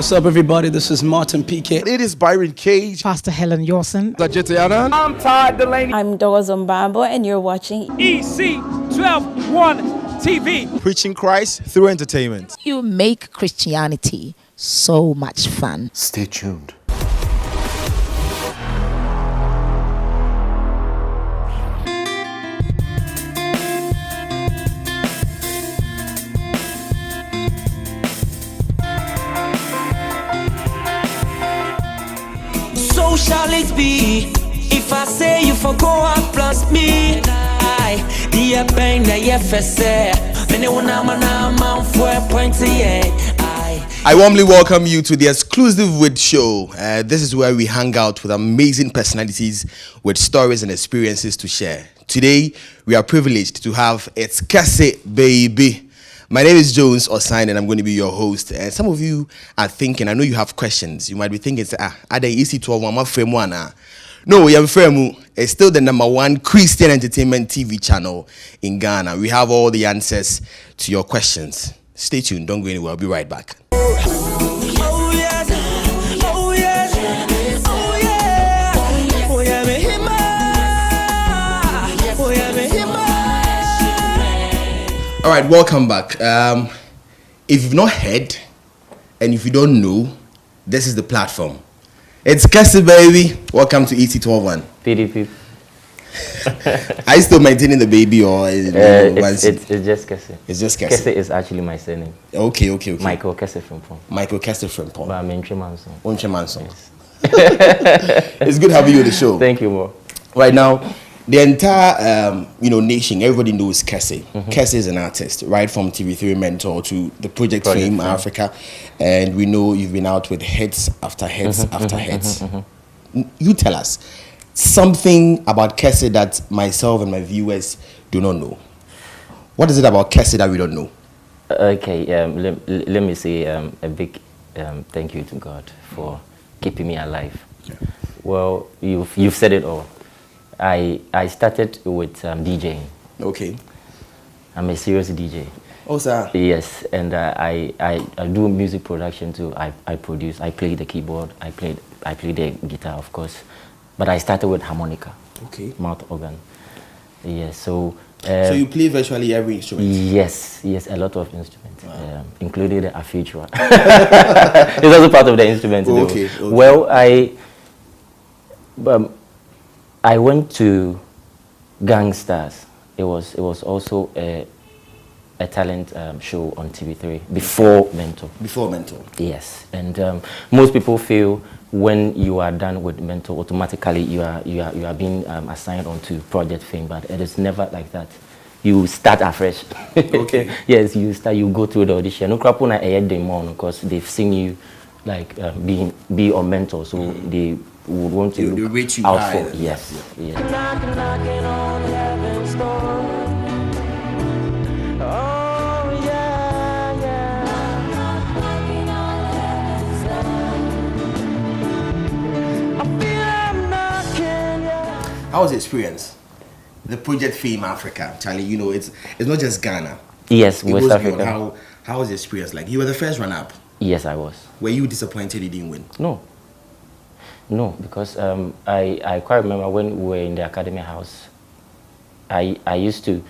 What's up, everybody? This is Martin PK. It is Byron Cage. Pastor Helen Yorson. I'm Todd Delaney. I'm Doa Zombambo, and you're watching Ec12one TV. Preaching Christ through entertainment. You make Christianity so much fun. Stay tuned. So shall it be. If I say you for go up plus me, I the pain that you say. I warmly welcome you to the Exclusive with show. This is where we hang out with amazing personalities with stories and experiences to share. Today, we are privileged to have It's Kesse, baby. My name is Jones Osain, and I'm going to be your host. And some of you are thinking, I know you have questions. You might be thinking, are they Ec12one? My frame one? No, it's still the #1 Christian entertainment TV channel in Ghana. We have all the answers to your questions. Stay tuned. Don't go anywhere. I'll be right back. All right, welcome back. If you've not heard and if you don't know, this is the platform. It's Kesse, baby. Welcome to Ec12one. PDP. Are you still maintaining the baby, or is it it's just Kesse? It's just Kesse. Kesse is actually my surname. Okay. Michael Kesse from Pong. Michael Kesse from Pong. But I'm in Tremanson. Yes. It's good having you on the show. Thank you, bro. Right now, the entire nation, everybody knows Kesse. Kesse is an artist, right from TV3 Mentor to the Project Fame Africa, and we know you've been out with hits after hits after hits. You tell us something about Kesse that myself and my viewers do not know. What is it about Kesse that we don't know? Okay, let me say a big thank you to God for keeping me alive. Yeah. Well, you've said it all. I started with DJing. Okay. I'm a serious DJ. Oh, sir. Yes, and I do music production too. I produce. I play the keyboard. I play the guitar, of course. But I started with harmonica. Okay. Mouth organ. Yes. So you play virtually every instrument. Yes, a lot of instruments, including the Afitra. It's also part of the instrument. Okay. Well, I went to Gangsters. It was also a talent show on TV3 before Mentor. Before Mentor. Yes, and most people feel when you are done with Mentor, automatically you are being assigned onto Project Fame, but it is never like that. You start afresh. Okay. Yes, you go through the audition. No crapuna because they've seen you like be on Mentor, so they would want to look rate you out high. for. Yes. Yeah. Knocking on heaven's door. Oh yeah. Knocking on heaven's door. I feel I'm knocking, yeah. How was the experience? The Project Fame Africa, Charlie. It's not just Ghana. Yes, it West goes Africa. Beyond. How was the experience like? You were the first runner-up. Yes, I was. Were you disappointed you didn't win? No, because I quite remember when we were in the Academy House, I used to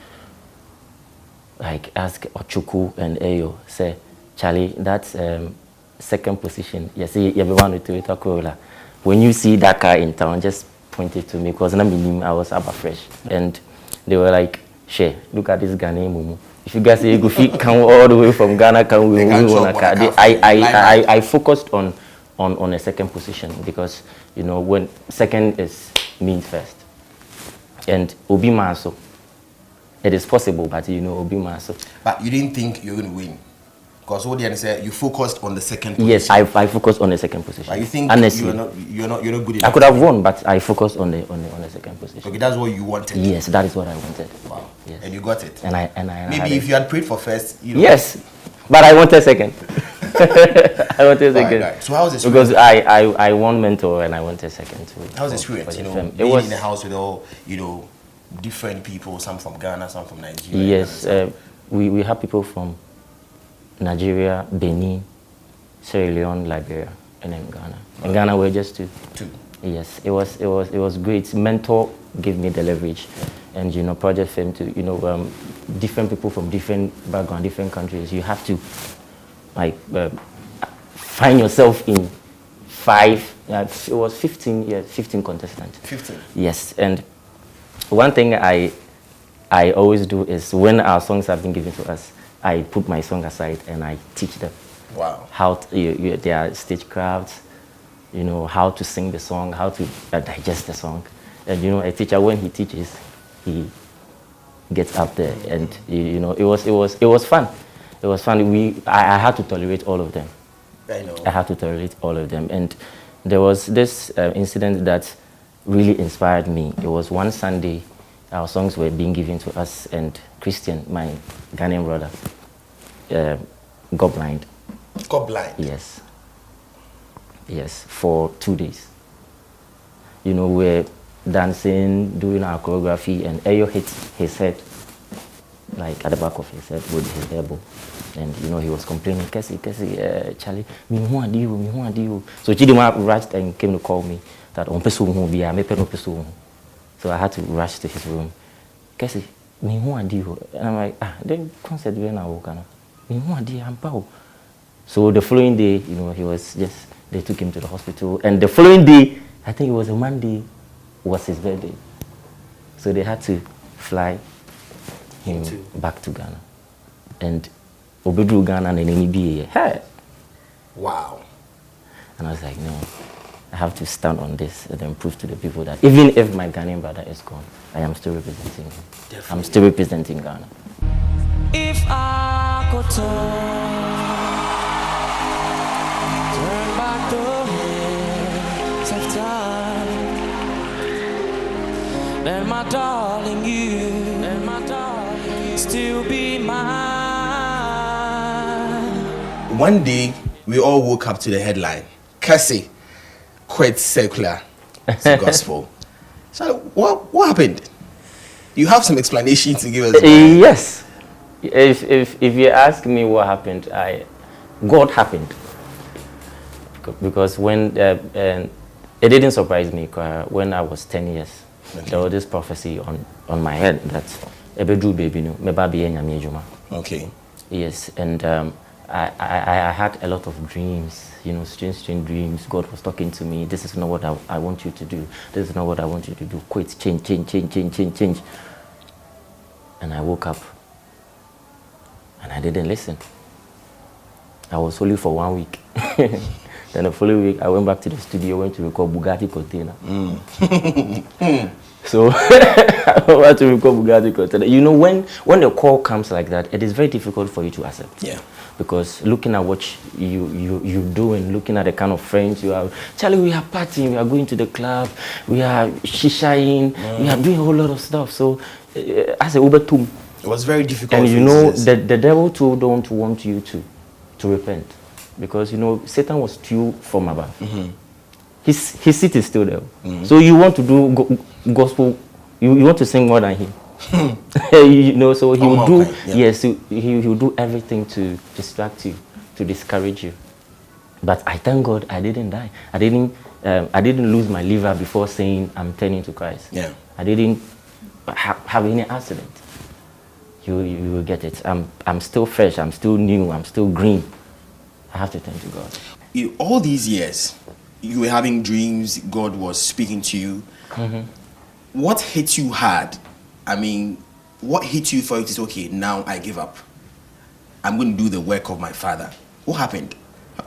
like ask Ochuku and Ayo, say, Charlie, that's second position. You see, everyone with Toyota Corolla. When you see that car in town, just point it to me, because I was Abba Fresh. And they were like, She, look at this Ghanaian mumu. If you guys say you go come all the way from Ghana, can we win a car? I focused on a second position, because when second means first, and Obi Maso, it is possible, but Obi Maso. But you didn't think you were going to win, because what they said, you focused on the second position. Yes, I focused on the second position. But you think honestly, you're not good enough. I could have won, but I focused on the second position. Okay, that's what you wanted. Yes, that is what I wanted. Wow. Yes. And you got it. And I maybe if you had prayed for first, Yes, but I wanted second. I wanted second. Right. So how was it? Because I won Mentor and I wanted second too. How was the experience? It was in the house with all different people, some from Ghana, some from Nigeria. Yes, we have people from Nigeria, Benin, Sierra Leone, Liberia, and then Ghana. In Ghana, we're just two. Yes, it was great. Mentor gave me the leverage, and you know, Project Fame to different people from different background, different countries. You have to like find yourself in 5. It was 15. Yeah, 15 contestants. 15. Yes, and one thing I always do is when our songs have been given to us, I put my song aside and I teach them. Wow. How their stagecraft, you know, how to sing the song, how to digest the song. And you know, a teacher, when he teaches, he gets up there, and you know, it was fun. It was fun. I had to tolerate all of them. I know. I had to tolerate all of them. And there was this incident that really inspired me. It was one Sunday, our songs were being given to us, and Christian, my Ghanaian brother, got blind. Got blind? Yes. Yes, for 2 days. You know, we're dancing, doing our choreography, and Ayo hit his head, like at the back of his head with his elbow. And you know, he was complaining, Kesse, Charlie, me who are you? So Chidima rushed and came to call me that on peso who be a me peno peso. So I had to rush to his room. Kesse, me who are you? And I'm like, then concert when I woke up. Me who are you? I'm pow. So the following day, you know, they took him to the hospital. And the following day, I think it was a Monday, was his birthday. So they had to fly him back to Ghana. And Obedru Ghana and NNB, hey! Wow. And I was like, no, I have to stand on this and then prove to the people that even if my Ghanaian brother is gone, I am still representing him. Definitely. I'm still representing Ghana. If I could turn back the hands of time, then my darling, still be mine. One day, we all woke up to the headline, Kesse quit secular gospel. So what happened? You have some explanation to give us? Yes. If you ask me what happened, God happened. Because when it didn't surprise me, when I was 10 years, there was this prophecy on my head that Ebedu baby no me ba be nyame adwuma. Okay. Yes, and I had a lot of dreams, you know, strange dreams. God was talking to me. This is not what I want you to do. This is not what I want you to do. Quit, change. And I woke up and I didn't listen. I was only for 1 week. Then the following week, I went back to the studio, went to record Bugatti Container. So I went to record Bugatti Container. You know, when the call comes like that, it is very difficult for you to accept. Yeah. Because looking at what you do and looking at the kind of friends you have, Charlie, we are partying, we are going to the club, we are shishaing, we are doing a whole lot of stuff. So as a Uber too, it was very difficult. And you know, the devil too don't want you to repent. Because, you know, Satan was still from above. His seat is still there. So you want to do gospel, you want to sing more than him. You know, so he will do, yes, he will do everything to distract you, to discourage you. But I thank God I didn't die. I didn't lose my liver before saying I'm turning to Christ. Yeah. I didn't have any accident. You will get it. I'm still fresh, I'm still new, I'm still green. I have to turn to God. All these years, you were having dreams, God was speaking to you. What hit you hard? I mean, what hit you for you to say, okay, now I give up. I'm going to do the work of my father. What happened?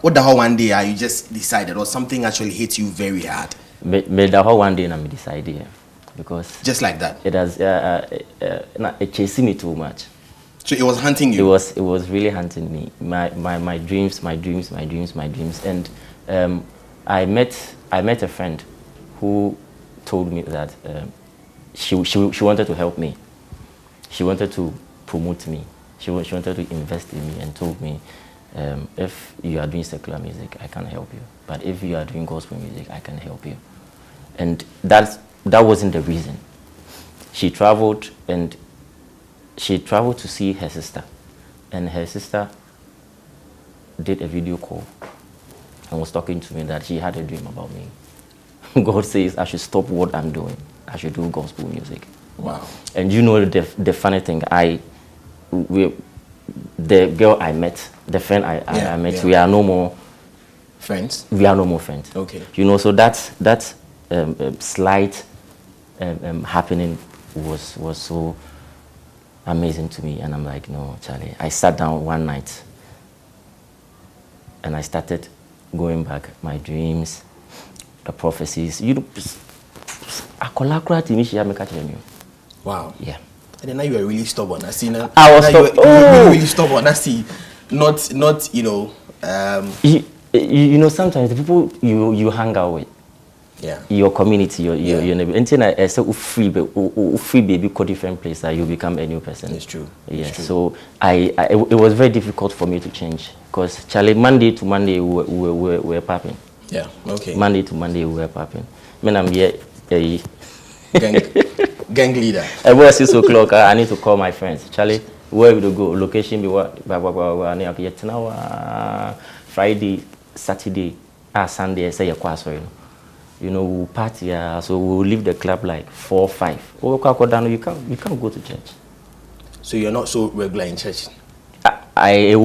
What the whole one day you just decided, or something actually hit you very hard? But the whole one day I decided, because just like that. It has it chasing me too much. So it was hunting you. It was really hunting me. My dreams, and I met a friend who told me that she wanted to help me. She wanted to promote me. She wanted to invest in me, and told me, if you are doing secular music, I can help you. But if you are doing gospel music, I can help you. And that wasn't the reason. She traveled to see her sister, and her sister did a video call and was talking to me that she had a dream about me. God says I should stop what I'm doing. I should do gospel music. Wow. And you know the funny thing, the girl I met, the friend I met, we are no more friends. We are no more friends. Okay. You know, so that slight happening was so amazing to me, and I'm like, no, Charlie. I sat down one night and I started going back my dreams, the prophecies. You know, wow. Yeah. And then now you are really stubborn. I see now. I was you're really stubborn. I see. Not you know. You know, sometimes the people you hang out with, yeah, your community, your neighbor. Until I say free baby go different place, you become a new person. It's true. Yeah. It's true. So it was very difficult for me to change, because Charlie, Monday to Monday we were popping. Yeah. Okay. Monday to Monday we were popping. When I'm here, gang leader. Every 6 o'clock, I need to call my friends. Charlie, where we go? Location be what? Friday, Saturday, Sunday. I say you know, we'll party. So we'll leave the club like 4 or 5. You can't go to church. So you're not so regular in church. I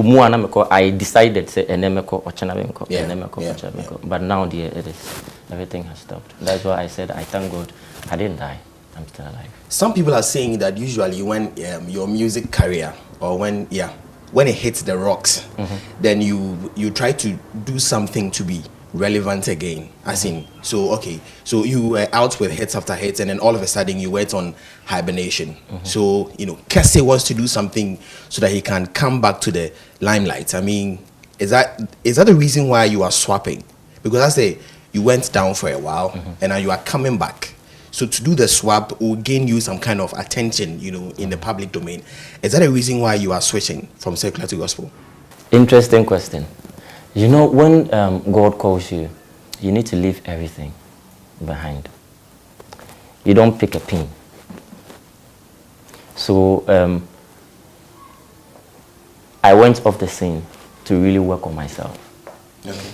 decided say but now it is, everything has stopped. That's why I said I thank God I didn't die. I'm still alive. Some people are saying that usually when your music career, or when it hits the rocks, then you try to do something to be relevant again. As in, so you were out with hits after hits, and then all of a sudden you went on hibernation. So you know, Kesse wants to do something so that he can come back to the limelight. I mean, is that the reason why you are swapping? Because I say you went down for a while, and now you are coming back. So to do the swap will gain you some kind of attention, you know, in the public domain. Is that a reason why you are switching from secular to gospel? Interesting question. You know, when God calls you, you need to leave everything behind. You don't pick a pin. So I went off the scene to really work on myself. Okay.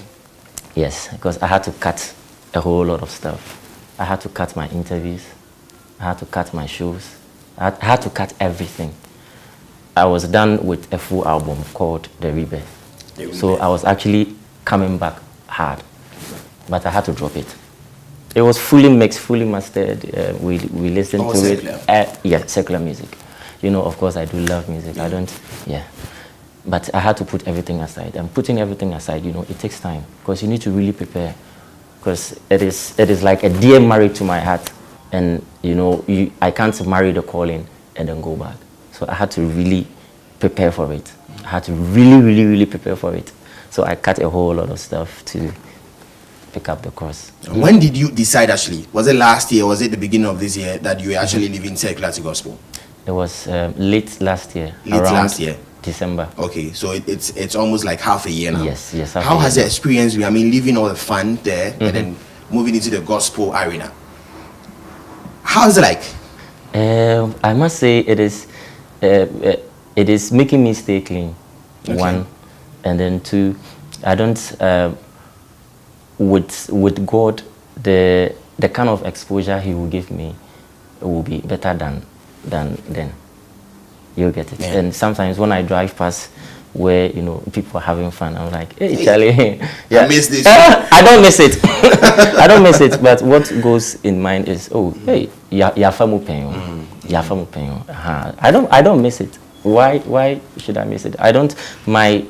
Yes, because I had to cut a whole lot of stuff. I had to cut my interviews. I had to cut my shows. I had to cut everything. I was done with a full album called The Rebirth. So I was actually coming back hard, but I had to drop it. It was fully mixed, fully mastered. We listened to secular. it. Yeah, secular music. You know, of course, I do love music. But I had to put everything aside. And putting everything aside, you know, it takes time, because you need to really prepare. Because it is like a dear married to my heart, and you know, I can't marry the calling and then go back. So I had to really prepare for it. I had to really prepare for it. So I cut a whole lot of stuff to pick up the cross. When did you decide actually? Was it last year or was it the beginning of this year that you were actually leaving secular to gospel? It was late last year. Last year? December. Okay, so it's almost like half a year now. Yes. How has the experience been? I mean, leaving all the fun there and then moving into the gospel arena. How is it like? I must say it is making me stay clean. Okay. 1, and then 2, I don't with God, the kind of exposure He will give me will be better than then. You get it. Yeah. And sometimes when I drive past where, you know, people are having fun, I'm like, hey, Charlie. Yeah. I miss this. I don't miss it. I don't miss it. But what goes in mind is, oh, hey, yafamu penyo. Yafamu penyo. I don't miss it. Why should I miss it? I don't. My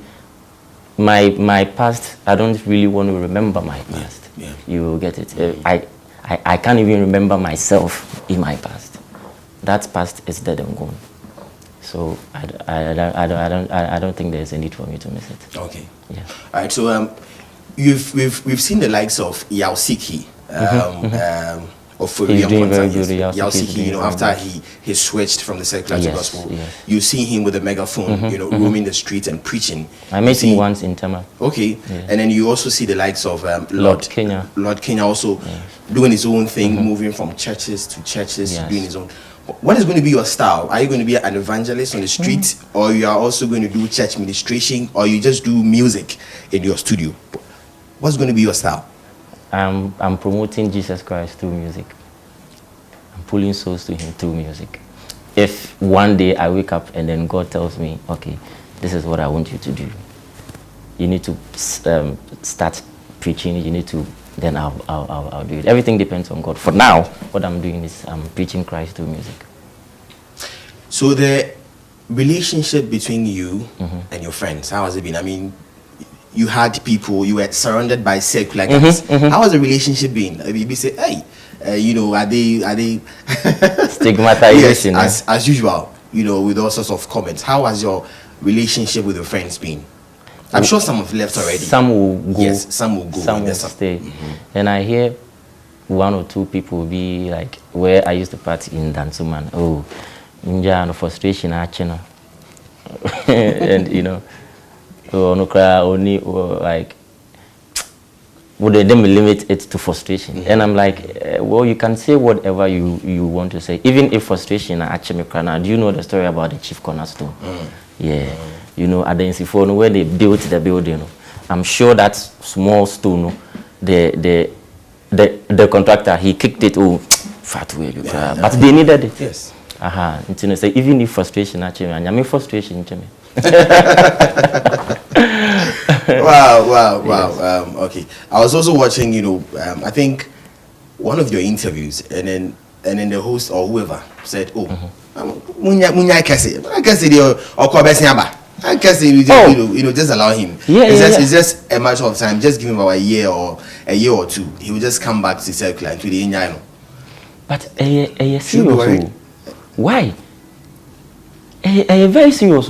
past. I don't really want to remember my past. Yeah. You will get it. I can't even remember myself in my past. That past is dead and gone. So I don't think there's a need for me to miss it. Okay. Yeah. All right. So we've seen the likes of Yaosiki, He's doing very good. Yaosiki, you know, after he switched from the secular to gospel. Yes. You see him with a megaphone, you know, roaming the streets and preaching. I met him once in Tema. Okay. Yeah. And then you also see the likes of Lord Kenya. Lord Kenya also doing his own thing, moving from churches to churches, doing his own. What is going to be your style? Are you going to be an evangelist on the street, or you are also going to do church ministration, or you just do music in your studio? What's going to be your style? I'm promoting Jesus Christ through music. I'm pulling souls to him through music. If one day I wake up and then God tells me, okay, this is what I want you to do. You need to start preaching. You need to, then I'll do it. Everything depends on God. For now, what I'm doing is I'm preaching Christ through music. So the relationship between you and your friends, how has it been? I mean, you had people, you were surrounded by secular guys. How has the relationship been? I mean, you say, hey, you know, are they stigmatization? Yes, as usual, you know, with all sorts of comments. How has your relationship with your friends been? I'm sure some have left already. Some will go. Yes, some will go. Some will stay. And I hear one or two people be like, where I used to party in Dansuman. Oh, no frustration, actually. And you know, no cry, only like, would they then limit it to frustration? And I'm like, well, you can say whatever you want to say, even if frustration actually cry. Do you know the story about the chief cornerstone? Yeah, you know, at the NSYNC where they built the building, I'm sure that small stone, the contractor, he kicked it. Oh, fat way you cry, but they needed it. Yes. Until say even if frustration actually, I mean frustration. Wow. Yes. Okay, I was also watching, you know, I think one of your interviews, and then the host or whoever said, "Oh, munya Kesse, or Kesse, you know, just allow him. It's just a matter of time. Just give him about a year or two. He will just come back to circular and to the Indiano." But a serious. Why? A very serious.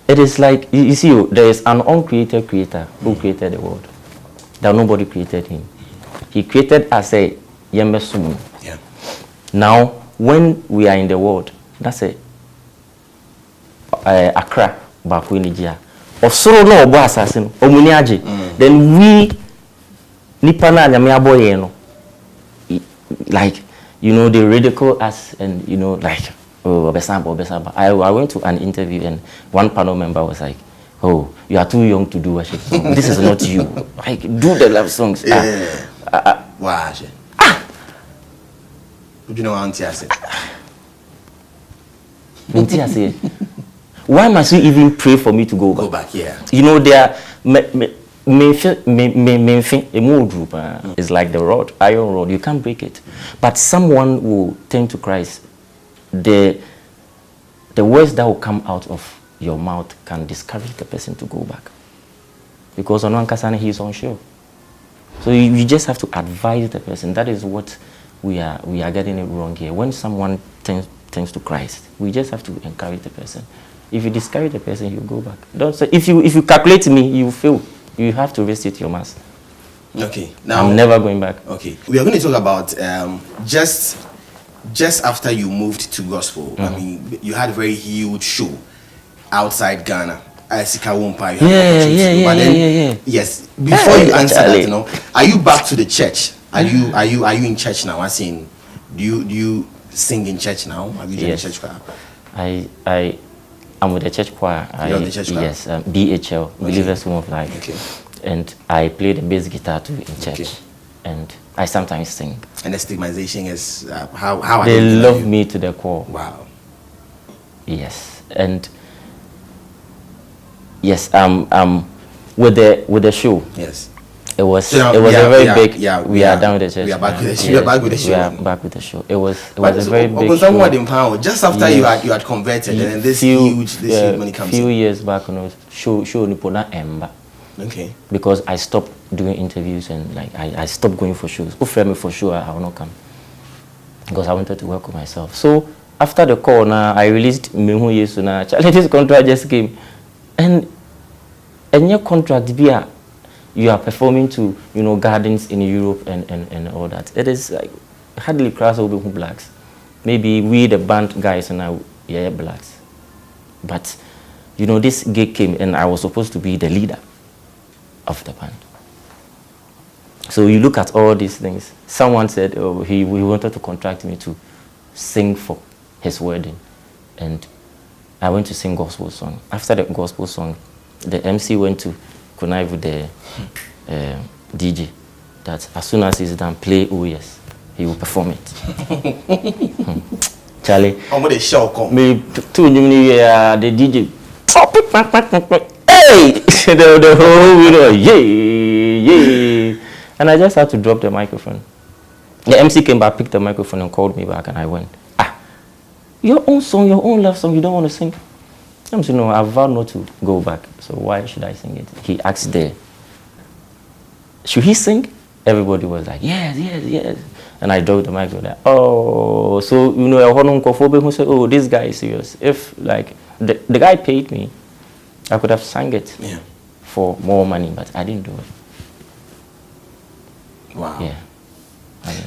It is like, you see, there is an uncreated creator who created the world. That nobody created him. He created as a Yemesum. Yeah. Now, when we are in the world, that's a Accra, Bakwinijia. Or so no obo assassin, Omuniaji. Then we Nipana Yamiabo, like, you know, they ridicule us and, you know, like, oh, Besamba. I went to an interview and one panel member was like, oh, you are too young to do worship songs. This is not you. Like, do the love songs. Wow. Do you know what Auntie said? Auntie said, why must you even pray for me to go back? Go back, yeah. You know, they are... It's like the rod, iron rod. You can't break it. But someone will turn to Christ. The words that will come out of your mouth can discourage the person to go back. Because on one Kasane, he is unsure. So you just have to advise the person. That is what we are getting it wrong here. When someone turns to Christ, we just have to encourage the person. If you discourage the person, you go back. Don't say, if you calculate me, you fail. You have to visit your mass. Okay. Now I'm never going back. Okay. We are going to talk about just after you moved to gospel. I mean, you had a very huge show outside Ghana. Ec12one. Yeah. Yes. Before you answer that, you know, are you back to the church? Are you in church now? I seen. Do you sing in church now? Have you joined the church choir? I'm with the church choir. You're on the church choir? Yes, BHL, Believers Home of Life. Okay. And I play the bass guitar too in church. Okay. And I sometimes sing. And the stigmatization is how they love me to the core. Wow. Yes, and yes, with the show. Yes. It was a very big. Yeah, we are done with the church. We are back with the show. We are back with the show. We are back with the show. It was a very big show. Just after you had converted, and then this huge money comes in. Few years back, you know, show Nipona Emba. Okay. Because I stopped doing interviews and like I stopped going for shows. Who friend me for sure I will not come. Because I wanted to work with myself. So after the call now, I released Mehu Yesu na Charlie's contract just came. And your contract be you are performing to, you know, gardens in Europe and all that. It is like hardly cross over who blacks. Maybe we the band guys and now blacks. But you know, this gig came and I was supposed to be the leader of the band. So you look at all these things. Someone said, oh, he wanted to contract me to sing for his wedding. And I went to sing gospel song. After the gospel song, the MC went to connive with DJ that as soon as he's done play Oh Yes, he will perform it. Charlie, I'm going to show come. Me too, the DJ. Hey, the whole video, yeah. And I just had to drop the microphone. The MC came back, picked the microphone, and called me back, and I went, your own song, your own love song, you don't want to sing? I'm saying, no, I vowed not to go back, so why should I sing it? He asked there, should he sing? Everybody was like, yes, yes, yes. And I dropped the microphone. Oh, so, you know, who said, oh, this guy is serious. If, like, the guy paid me, I could have sang it for more money, but I didn't do it. Wow. Yeah.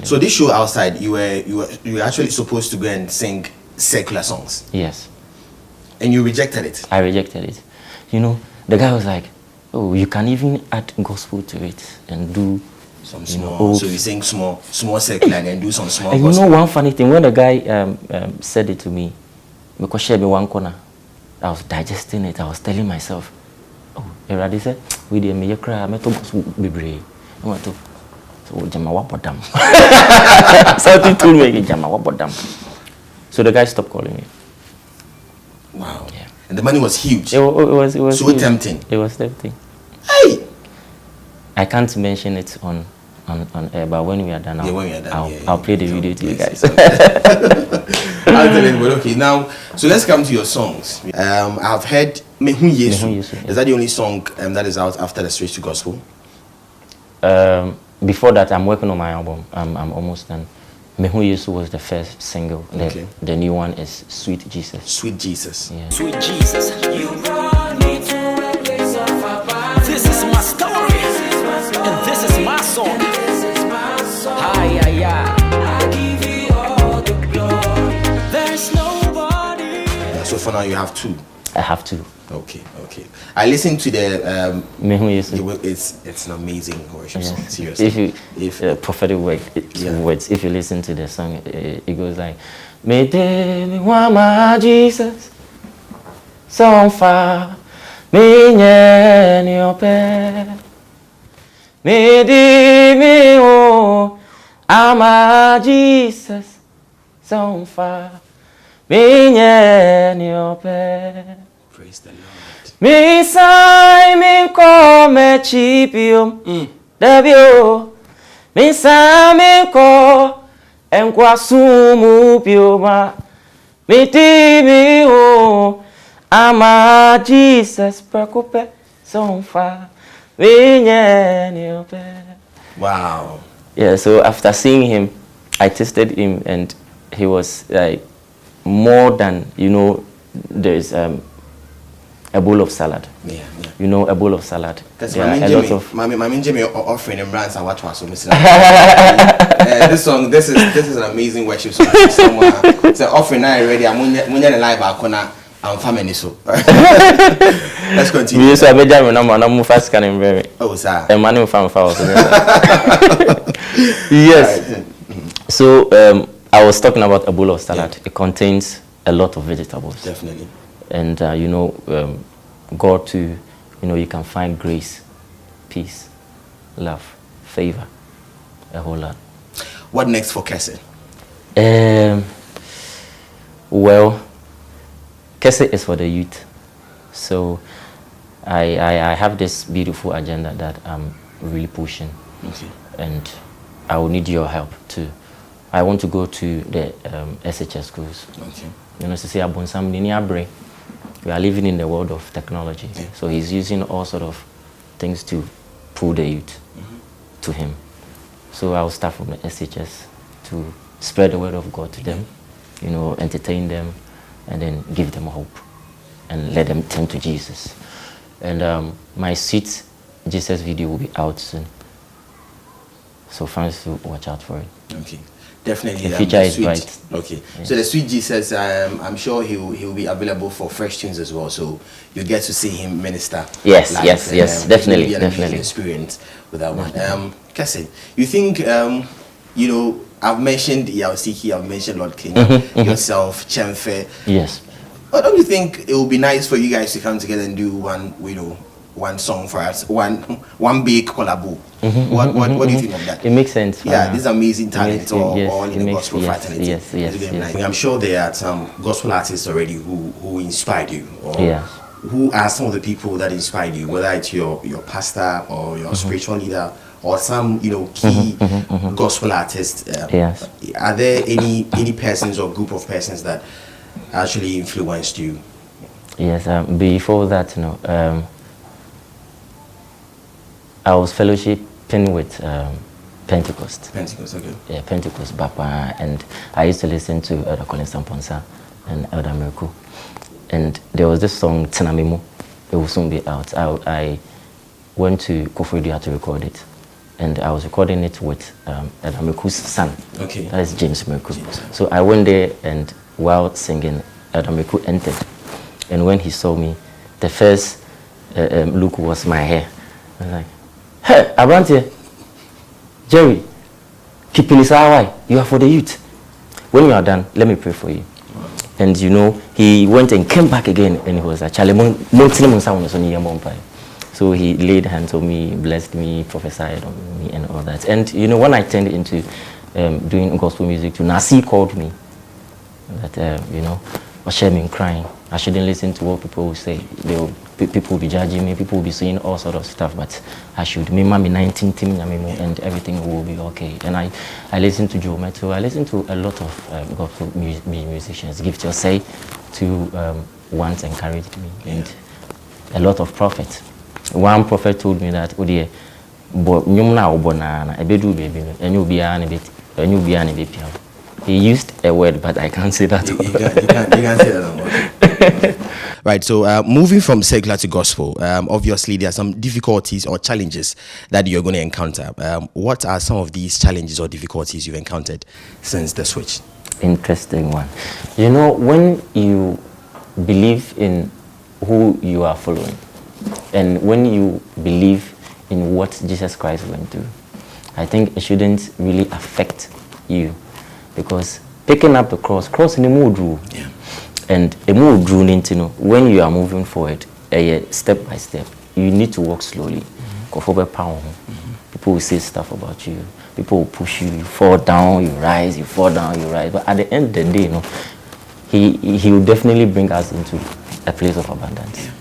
So this show outside, you were actually supposed to go and sing secular songs. Yes. And you rejected it. I rejected it. You know, the guy was like, oh, you can even add gospel to it and do some small. So you sing small secular and then do some small. And gospel. You know one funny thing, when the guy said it to me, because she had me one corner, I was digesting it. I was telling myself, oh, Eradi said, we did me cry. I'm to gospel be brave. I want to. Something told me, so the guy stopped calling me. Wow. Yeah. And the money was huge. It was so huge. Tempting. It was tempting. Hey! I can't mention it on air, but when we are done, I'll play the video to you guys. Okay, now, so let's come to your songs. I've heard Mehu Yesu. Is that the only song that is out after the switch to gospel? Before that, I'm working on my album. I'm almost done. Mehu Yesu was the first single. The new one is Sweet Jesus. Sweet Jesus. Yeah. Sweet Jesus. You brought me to a place of abide. This is my story. And this is my song. Hi, I give you all the glory. There's nobody. So for now, you have two. I have to. Okay. I listened to the Mehu Yesu. It's an amazing worship song. Seriously. If prophetic words, if you listen to the song, it goes like, me de me wama Jesus, so far, me nye ni ope, me di me o, ama Jesus, so far, me nye ni ope. Praise the Lord. Mi sai mi come chipium debio mi sai mi ko enkwa sumu pioma mi ti mi o ama Jesus prekope sonfa mi nye ope. Wow. Yeah, so after seeing him, I tested him and he was like more than, you know, there's a bowl of salad. Yeah. You know, a bowl of salad. That's there are a lot of my Jimmy offering him brands and what was so missing. This song, this is an amazing worship song. It's an offering now already. I'm the live corner. I'm family so. Let's continue. So I made them I'm fast can very. Oh, sir. A man from yes. Right. So I was talking about a bowl of salad. Yeah. It contains a lot of vegetables. Definitely. And you know, God too, you know, you can find grace, peace, love, favor, a whole lot. What next for Kesse? Well, Kesse is for the youth. So I have this beautiful agenda that I'm really pushing. Okay. And I will need your help too. I want to go to the SHS schools. Okay. You know, to say we are living in the world of technology. Yeah. So he's using all sort of things to pull the youth to him. So I'll start from the SHS to spread the word of God to them, you know, entertain them, and then give them hope and let them turn to Jesus. And my Sweet Jesus video will be out soon. So fans to watch out for it. Okay. Definitely. The future is bright. Okay. Yeah. So the Sweet Jesus, I'm sure he will be available for Fresh Tunes as well. So you get to see him minister. Yes, live, yes, definitely, be an amazing experience with that one. Kesse, you think you know, I've mentioned Yaosiki, I've mentioned Lord King, yourself, Chemfe. Yes. But don't you think it would be nice for you guys to come together and do one, you know, one song for us, one big collabo. What do you think of that? It makes sense. Yeah, this amazing talent, all in the gospel fraternity. Yes. I'm sure there are some gospel artists already who inspired you. Or who are some of the people that inspired you, whether it's your pastor or your spiritual leader or some key gospel artists? Yes. Are there any persons or group of persons that actually influenced you? Yes. Before that, I was fellowshipping with Pentecost. Pentecost, okay. Yeah, Pentecost, Bapa, and I used to listen to Elder Colin Samponsa and Elder Miracle. And there was this song, Tenamimo. It will soon be out. I went to Koforidia to record it. And I was recording it with Elder Miracle's son. Okay. That is James Miracle. So I went there, and while singing, Elder Miracle entered. And when he saw me, the first look was my hair. I was like, "Hey, Abrantie, Jerry, keep in why you are for the youth. When you are done, let me pray for you." And he went and came back again, and he was like, so he laid hands on me, blessed me, prophesied on me, and all that. And when I turned into doing gospel music too, Nasi called me that ashamed and crying. I shouldn't listen to what people will say. People will be judging me, people will be saying all sort of stuff, but I should. Me, 19 team, and everything will be okay. And I listen to Joe Metro. I listen to a lot of gospel musicians. Gift Your Say to once encouraged me, and a lot of prophets. One prophet told me that, he used a word, but I can't say that. You can't say that no more. Right, so moving from secular to gospel, obviously there are some difficulties or challenges that you're going to encounter. What are some of these challenges or difficulties you've encountered since the switch? Interesting one. When you believe in who you are following, and when you believe in what Jesus Christ went through, I think it shouldn't really affect you, because picking up the cross in the mood rule. Yeah. And a mood rule into when you are moving forward, step by step, you need to walk slowly. People will say stuff about you. People will push you. You fall down, you rise. You fall down, you rise. But at the end of the day, he will definitely bring us into a place of abundance. Yeah.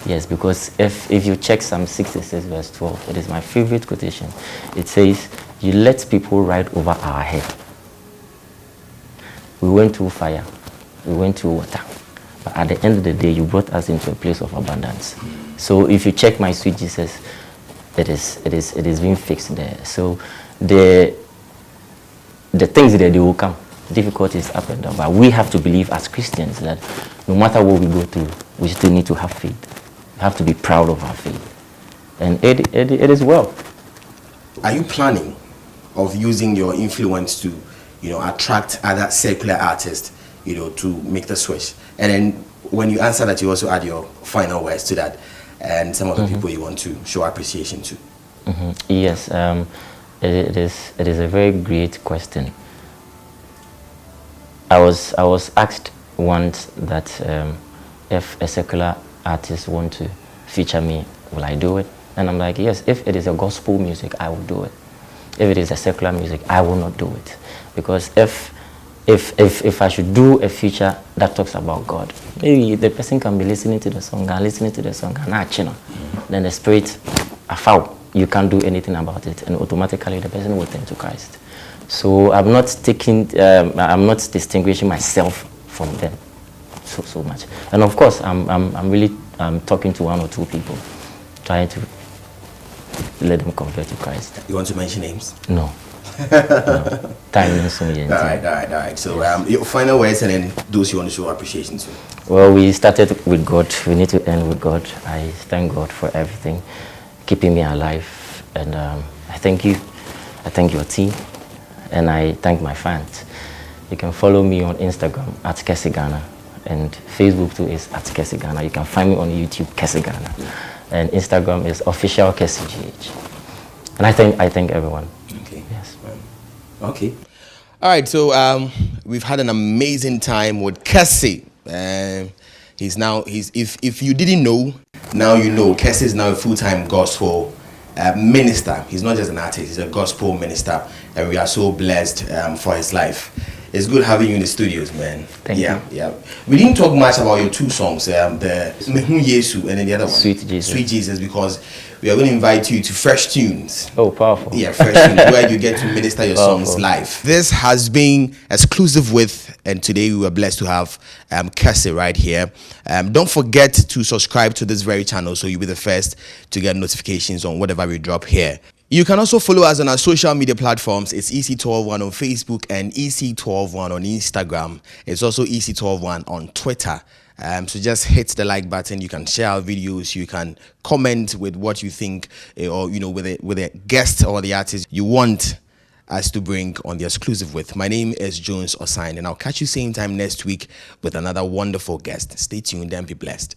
Yes, because if you check Psalm 66 verse 12, it is my favorite quotation. It says, "You let people ride over our head. We went through fire, we went through water, but at the end of the day, you brought us into a place of abundance." So if you check my sweet Jesus, it is being fixed there. So the things that they will come, difficulties up and down, but we have to believe as Christians that no matter what we go through, we still need to have faith. We have to be proud of our faith, and it is well. Are you planning of using your influence to attract other secular artists, to make the switch? And then when you answer that, you also add your final words to that and some of the people you want to show appreciation to. Yes, it is a very great question. I was asked once that if a secular artist want to feature me, will I do it? And I'm like, yes, if it is a gospel music, I will do it. If it is a secular music, I will not do it. Because if I should do a feature that talks about God, maybe the person can be listening to the song and then the spirit, you can't do anything about it, and automatically the person will turn to Christ. So I'm not distinguishing myself from them so much. And of course, I'm really talking to one or two people, trying to let them convert to Christ. You want to mention names? No. No. Time is so young. All right. So your final words, and then those you want to show appreciation to. Well, we started with God. We need to end with God. I thank God for everything, keeping me alive, and I thank you. I thank your team, and I thank my fans. You can follow me on Instagram at Kesse Ghana, and Facebook too is at Kesse Ghana. You can find me on YouTube, Kesse Ghana, and Instagram is official Kesse GH. And I thank everyone. Okay. Yes. Okay. All right. So we've had an amazing time with Kesse. He's if you didn't know, now you know. Kesse is now a full-time gospel minister. He's not just an artist, he's a gospel minister, and we are so blessed for his life. It's good having you in the studios, man. Thank you. Yeah. We didn't talk much about your two songs, the Mehu Yesu and then the other one, Sweet Jesus. Sweet Jesus, because we are going to invite you to Fresh Tunes. Oh, powerful. Yeah, Fresh Tunes, where you get to minister your songs live. This has been Exclusive with, and today we were blessed to have Kesse right here. Don't forget to subscribe to this very channel so you'll be the first to get notifications on whatever we drop here. You can also follow us on our social media platforms. It's Ec12one on Facebook and Ec12one on Instagram. It's also Ec12one on Twitter. So just hit the like button. You can share our videos. You can comment with what you think, or with a guest or the artist you want us to bring on the Exclusive with. My name is Jones Osain, and I'll catch you same time next week with another wonderful guest. Stay tuned and be blessed.